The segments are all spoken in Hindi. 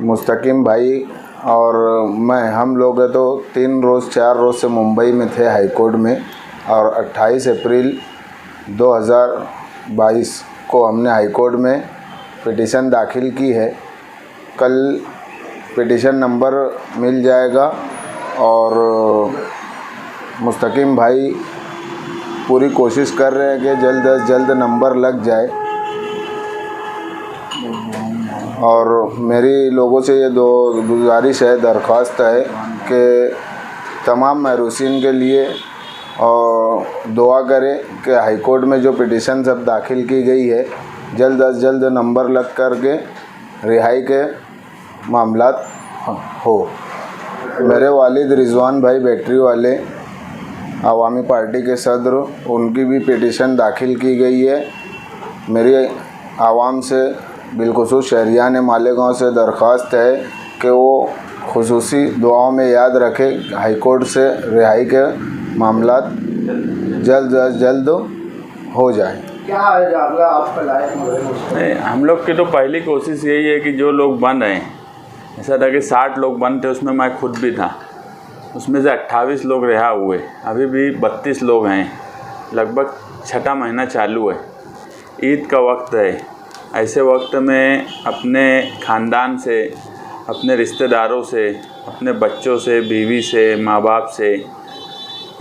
मुस्तकीम भाई और हम लोग तो 3 रोज़ 4 रोज़ से मुंबई में थे हाई कोर्ट में, और 28 अप्रैल 2022 को हमने हाई कोर्ट में पिटीशन दाखिल की है। कल पिटीशन नंबर मिल जाएगा और मुस्तकीम भाई पूरी कोशिश कर रहे हैं कि जल्द से जल्द नंबर लग जाए। और मेरी लोगों से ये गुजारिश है, दरख्वास्त है कि तमाम महरूसीन के लिए और दुआ करें कि हाई कोर्ट में जो पिटीशन सब दाखिल की गई है जल्द से जल्द नंबर लग कर के रिहाई के मामलात हो। मेरे वालिद रिजवान भाई बैटरी वाले अवामी पार्टी के सदर, उनकी भी पिटीशन दाखिल की गई है। मेरी आवाम से बिलखुसूस शहरियान मालेगांव से दरख्वास्त है कि वो खुसूसी दुआओं में याद रखें हाई कोर्ट से रिहाई के मामलात जल्द से जल्द हो जाए। क्या है आपका लायक? हम लोग की तो पहली कोशिश यही है कि जो लोग बन रहे हैं, ऐसा था कि 60 लोग बंद थे, उसमें मैं खुद भी था, उसमें से 28 लोग रिहा हुए, अभी भी 32 लोग हैं, लगभग 6ठा महीना चालू है। ईद का वक्त है, ऐसे वक्त में अपने ख़ानदान से, अपने रिश्तेदारों से, अपने बच्चों से, बीवी से, माँ बाप से,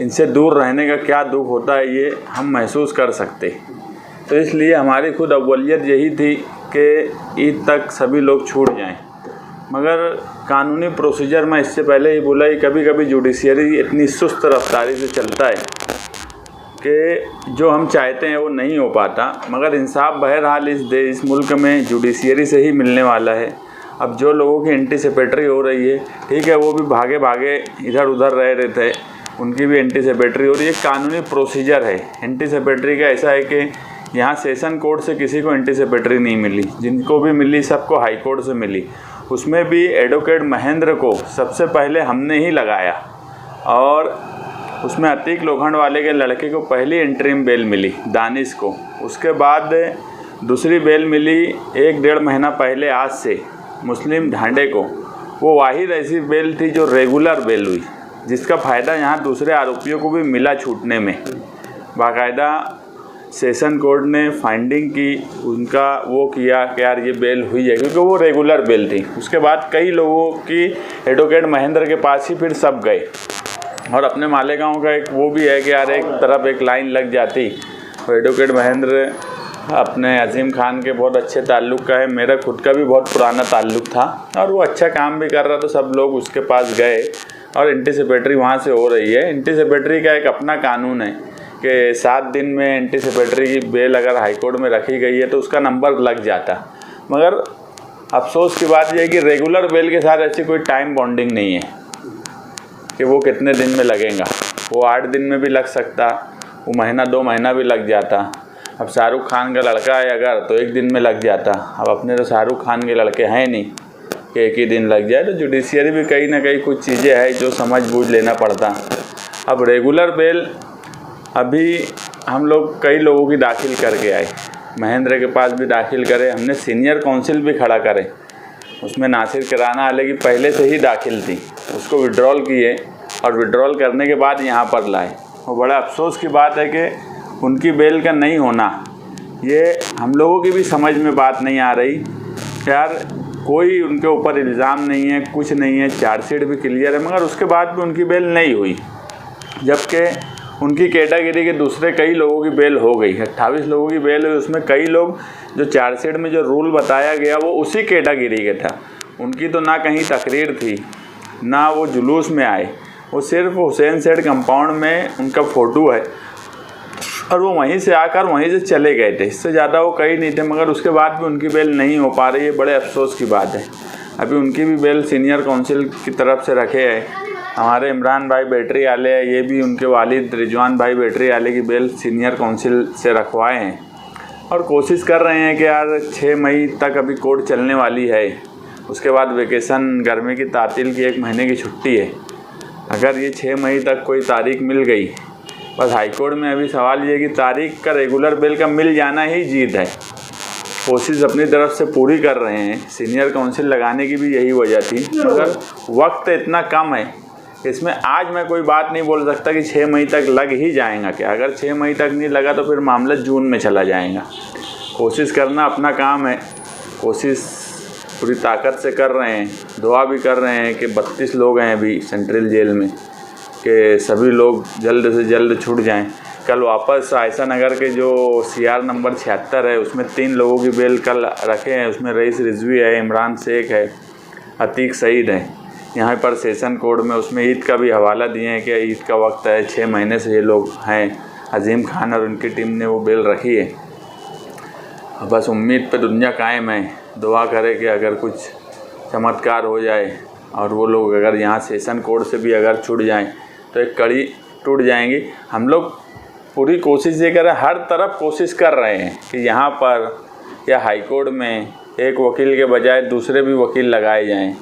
इनसे दूर रहने का क्या दुख होता है ये हम महसूस कर सकते। तो इसलिए हमारी खुद अव्वलियत यही थी कि ईद तक सभी लोग छूट जाएं। मगर कानूनी प्रोसीजर में इससे पहले ही बोला कि कभी कभी जुडिशरी इतनी सुस्त रफ्तारी से चलता है कि जो हम चाहते हैं वो नहीं हो पाता। मगर इंसाफ बहरहाल इस मुल्क में जुडिशरी से ही मिलने वाला है। अब जो लोगों की एंटीसिपेटरी हो रही है, ठीक है, वो भी भागे भागे इधर उधर रह रहे थे, उनकी भी एंटीसिपेटरी हो रही है। कानूनी प्रोसीजर है एंटीसिपेटरी का। ऐसा है कि यहाँ सेशन कोर्ट से किसी को एंटीसिपेटरी नहीं मिली, जिनको भी मिली सबको हाई कोर्ट से मिली। उसमें भी एडवोकेट महेंद्र को सबसे पहले हमने ही लगाया, और उसमें अतीक लोखंड वाले के लड़के को पहली इंटरिम बेल मिली, दानिश को। उसके बाद दूसरी बेल मिली 1-1.5 महीना पहले आज से मुस्लिम ढांडे को। वो वाहिद ऐसी बेल थी जो रेगुलर बेल हुई, जिसका फ़ायदा यहाँ दूसरे आरोपियों को भी मिला छूटने में। बाकायदा सेशन कोर्ट ने फाइंडिंग की, उनका वो किया कि यार ये बेल हुई है, क्योंकि वो रेगुलर बेल थी। उसके बाद कई लोगों की एडवोकेट महेंद्र के पास ही फिर सब गए। और अपने मालेगांव का एक वो भी है कि यार एक तरफ एक लाइन लग जाती। और एडवोकेट महेंद्र अपने अजीम खान के बहुत अच्छे ताल्लुक़ का है, मेरा खुद का भी बहुत पुराना ताल्लुक़ था, और वो अच्छा काम भी कर रहा, तो सब लोग उसके पास गए और एंटीसिपेटरी वहाँ से हो रही है। एंटीसिपेटरी का एक अपना कानून है कि 7 दिन में एंटीसिपेटरी की बेल अगर हाई कोर्ट में रखी गई है तो उसका नंबर लग जाता। मगर अफसोस की बात यह है कि रेगुलर बेल के साथ ऐसी कोई टाइम बॉन्डिंग नहीं है कि वो कितने दिन में लगेगा। वो 8 दिन में भी लग सकता, वो महीना 2 महीना भी लग जाता। अब शाहरुख खान का लड़का है अगर, तो 1 दिन में लग जाता। अब अपने तो शाहरुख खान के लड़के हैं नहीं कि 1 ही दिन लग जाए। तो जुडिशरी भी कहीं ना कहीं कुछ चीज़ें हैं जो समझ बूझ लेना पड़ता। अब रेगुलर बेल अभी हम लोग कई लोगों की दाखिल करके आए, महेंद्र के पास भी दाखिल करे, हमने सीनियर काउंसिल भी खड़ा करे। उसमें नासिर किराना वाले की पहले से ही दाखिल थी, उसको विड्रॉल किए और विड्रॉल करने के बाद यहाँ पर लाए। और बड़ा अफसोस की बात है कि उनकी बेल का नहीं होना, ये हम लोगों की भी समझ में बात नहीं आ रही। यार कोई उनके ऊपर इल्ज़ाम नहीं है, कुछ नहीं है, चार्जशीट भी क्लियर है, मगर उसके बाद भी उनकी बेल नहीं हुई। जबकि उनकी कैटेगरी के दूसरे कई लोगों की बेल हो गई। 28 लोगों की बेल हुई, उसमें कई लोग जो चार्जशीट में जो रूल बताया गया वो उसी कैटेगरी के था। उनकी तो ना कहीं तकरीर थी, ना वो जुलूस में आए, वो सिर्फ हुसैन सेठ कंपाउंड में उनका फ़ोटो है और वो वहीं से आकर वहीं से चले गए थे। इससे ज़्यादा वो कहीं नहीं थे, मगर उसके बाद भी उनकी बेल नहीं हो पा रही है। बड़े अफसोस की बात है। अभी उनकी भी बेल सीनियर काउंसिल की तरफ से रखे है। हमारे इमरान भाई बैटरी वाले हैं, ये भी उनके वालिद रिजवान भाई बैटरी वाले की बेल सीनियर काउंसिल से रखवाए हैं, और कोशिश कर रहे हैं कि यार 6 मई तक अभी कोर्ट चलने वाली है। उसके बाद वेकेशन, गर्मी की तातील की 1 महीने की छुट्टी है। अगर ये 6 मई तक कोई तारीख मिल गई, बस हाई कोर्ट में अभी सवाल ये है कि तारीख का रेगुलर बेल का मिल जाना ही जीत है। कोशिश अपनी तरफ से पूरी कर रहे हैं। सीनियर काउंसिल लगाने की भी यही वजह थी, मगर वक्त इतना कम है, इसमें आज मैं कोई बात नहीं बोल सकता कि 6 मई तक लग ही जाएगा क्या। अगर 6 मई तक नहीं लगा तो फिर मामला जून में चला जाएगा। कोशिश करना अपना काम है, कोशिश पूरी ताकत से कर रहे हैं। दुआ भी कर रहे हैं कि 32 लोग हैं अभी सेंट्रल जेल में, कि सभी लोग जल्द से जल्द छूट जाएं। कल वापस आयशा नगर के जो CR नंबर 76 है उसमें 3 लोगों की बेल कल रखे हैं। उसमें रईस रिजवी है, इमरान शेख है, अतीक सईद है। यहाँ पर सेशन कोर्ट में उसमें ईद का भी हवाला दिए हैं कि ईद का वक्त है, 6 महीने से ये लोग हैं। अजीम खान और उनकी टीम ने वो बेल रखी है। बस उम्मीद पे दुनिया कायम है। दुआ करे कि अगर कुछ चमत्कार हो जाए और वो लोग अगर यहाँ सेशन कोर्ट से भी अगर छूट जाएं तो एक कड़ी टूट जाएंगी। हम लोग पूरी कोशिश ये कर रहे हैं, हर तरफ कोशिश कर रहे हैं कि यहाँ पर या हाई कोर्ट में एक वकील के बजाय दूसरे भी वकील लगाए जाएं।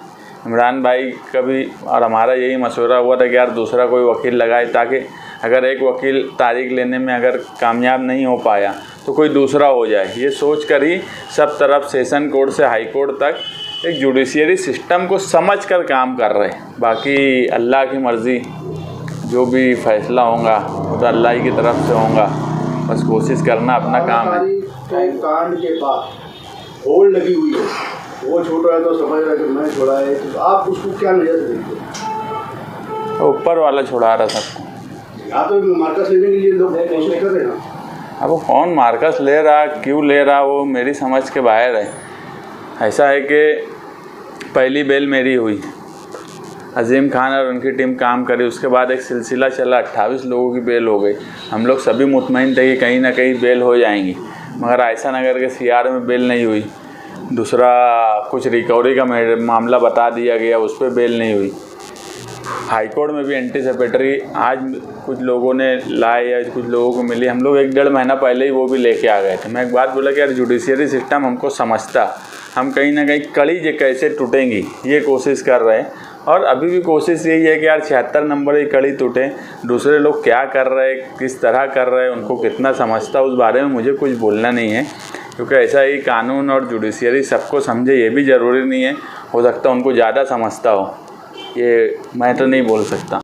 इमरान भाई का भी और हमारा यही मशवरा हुआ था कि यार दूसरा कोई वकील लगाए, ताकि अगर एक वकील तारीख लेने में अगर कामयाब नहीं हो पाया तो कोई दूसरा हो जाए। ये सोच कर ही सब तरफ सेशन कोर्ट से हाई कोर्ट तक एक जुडिशियरी सिस्टम को समझ कर काम कर रहे हैं। बाकी अल्लाह की मर्ज़ी, जो भी फैसला होगा वो तो अल्लाह ही की तरफ से होगा। बस कोशिश करना अपना काम है। कांड के बाद होल्ड लगी हुई है, वो छोड़ रहा है तो समझ रहा है कि मैं छोड़ा है, तो आप उसको क्या नजर से देखते हैं? तो ऊपर वाला छुड़ा रहा सबको। यहाँ तो मार्कस लेने के लिए लोग कोशिश कर रहे हैं ना। अब वो कौन मार्कस ले रहा, क्यों ले रहा, वो मेरी समझ के बाहर है। ऐसा है कि पहली बेल मेरी हुई, अजीम खान और उनकी टीम काम करी, उसके बाद एक सिलसिला चला, 28 लोगों की बेल हो गई। हम लोग सभी मुतमईन थे कि कहीं ना कहीं बेल हो जाएंगी, मगर आयशा नगर के CR में बेल नहीं हुई। दूसरा कुछ रिकवरी का मामला बता दिया गया, उस पर बेल नहीं हुई। हाई कोर्ट में भी एंटीसिपेटरी आज कुछ लोगों ने लाए या कुछ लोगों को मिली। हम लोग 1-1.5 महीना पहले ही वो भी लेके आ गए थे। मैं एक बात बोला कि यार जुडिशियरी सिस्टम हमको समझता, हम कहीं ना कहीं कड़ी ये कैसे टूटेंगी ये कोशिश कर रहे हैं। और अभी भी कोशिश यही है कि यार 76 नंबर की कड़ी टूटे। दूसरे लोग क्या कर रहे हैं, किस तरह कर रहे हैं, उनको कितना समझता, उस बारे में मुझे कुछ बोलना नहीं है, क्योंकि ऐसा ही कानून और जुडिशियरी सबको समझे ये भी ज़रूरी नहीं है। हो सकता है उनको ज़्यादा समझता हो, ये मैं तो नहीं बोल सकता।